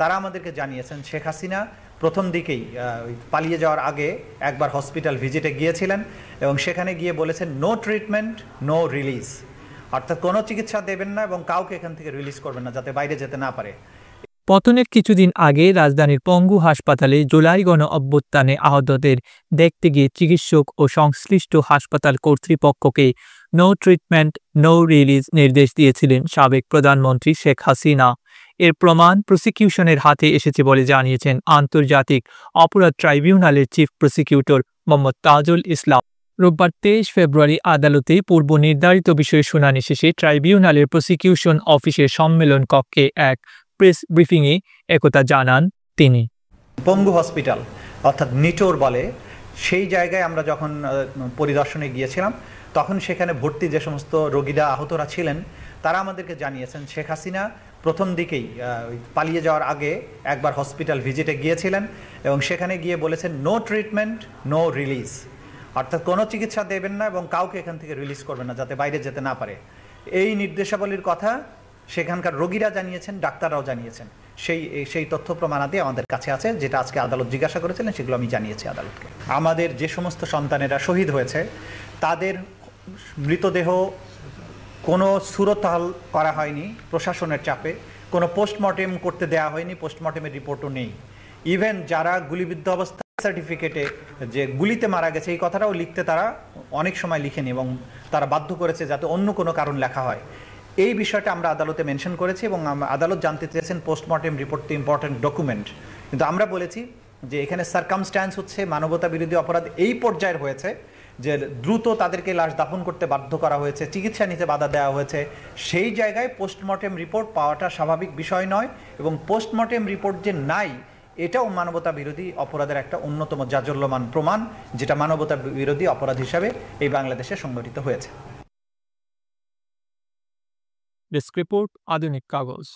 তারা আমাদেরকে জানিয়েছেন শেখ হাসিনা প্রথম দিকেই পালিয়ে যাওয়ার আগে একবার হসপিটাল ভিজিটে গিয়েছিলেন এবং সেখানে গিয়ে বলেছেন নো ট্রিটমেন্ট নো রিলিজ, অর্থাৎ কোনো চিকিৎসা দেবেন না এবং কাউকে এখান থেকে রিলিজ করবেন না যাতে বাইরে যেতে না পারে। পতনের কিছুদিন আগে রাজধানীর পঙ্গু হাসপাতালে জুলাই গণ অভ্যুত্থানে আহতদের দেখতে গিয়ে চিকিৎসক ও সংশ্লিষ্ট হাসপাতাল কর্তৃপক্ষকে নো ট্রিটমেন্ট নো রিলিজ নির্দেশ দিয়েছিলেন সাবেক প্রধানমন্ত্রী শেখ হাসিনা। এর প্রমাণ প্রসিকিউশনের হাতে এসেছে বলে জানিয়েছেন আন্তর্জাতিক অপরাধ ট্রাইব্যুনালের চিফ প্রসিকিউটর মোহাম্মদ তাজুল ইসলাম। রোববার 23 ফেব্রুয়ারি আদালতে পূর্ব নির্ধারিত বিষয়ে শুনানি শেষে ট্রাইব্যুনালের প্রসিকিউশন অফিসের সম্মেলন কক্ষে এক প্রেস ব্রিফিংয়ে একথা জানান তিনি। পঙ্গু হসপিটাল অর্থাৎ নিটোর বলে সেই জায়গায় আমরা যখন পরিদর্শনে গিয়েছিলাম তখন সেখানে ভর্তি যে সমস্ত রোগীরা আহতরা ছিলেন তারা আমাদেরকে জানিয়েছেন শেখ হাসিনা প্রথম দিকেই পালিয়ে যাওয়ার আগে একবার হসপিটাল ভিজিটে গিয়েছিলেন এবং সেখানে গিয়ে বলেছেন নো ট্রিটমেন্ট নো রিলিজ, অর্থাৎ কোনো চিকিৎসা দেবেন না এবং কাউকে এখান থেকে রিলিজ করবেন না যাতে বাইরে যেতে না পারে। এই নির্দেশাবলীর কথা সেখানকার রোগীরা জানিয়েছেন, ডাক্তাররাও জানিয়েছেন। সেই তথ্য প্রমাণাদি আমাদের কাছে আছে, যেটা আজকে আদালত জিজ্ঞাসা করেছিলেন সেগুলো আমি জানিয়েছি আদালতকে। আমাদের যে সমস্ত সন্তানেরা শহীদ হয়েছে তাদের মৃতদেহ কোনো সুরতহাল করা হয়নি প্রশাসনের চাপে, কোনো পোস্টমর্টেম করতে দেওয়া হয়নি, পোস্টমর্টেমের রিপোর্টও নেই। ইভেন যারা গুলিবিদ্ধ অবস্থা সার্টিফিকেটে যে গুলিতে মারা গেছে এই কথাটাও লিখতে তারা অনেক সময় লিখেনি এবং তারা বাধ্য করেছে যাতে অন্য কোনো কারণ লেখা হয়। এই বিষয়টা আমরা আদালতে মেনশন করেছি এবং আদালত জানতে চেয়েছেন পোস্টমর্টেম রিপোর্ট তো ইম্পর্টেন্ট ডকুমেন্ট, কিন্তু আমরা বলেছি যে এখানে সার্কামস্ট্যান্স হচ্ছে মানবতা বিরোধী অপরাধ এই পর্যায়ের হয়েছে যে দ্রুত তাদেরকে লাশ দাফন করতে বাধ্য করা হয়েছে, চিকিৎসা নিতে বাধা দেওয়া হয়েছে। সেই জায়গায় পোস্টমর্টেম রিপোর্ট পাওয়াটা স্বাভাবিক বিষয় নয় এবং পোস্টমর্টেম রিপোর্ট যে নাই এটাও মানবতা বিরোধী অপরাধের একটা অন্যতম জাজল্যমান প্রমাণ, যেটা মানবতা বিরোধী অপরাধ হিসাবে এই বাংলাদেশে সংগঠিত হয়েছে। ডেস্ক রিপোর্ট, আধুনিক কাগজ।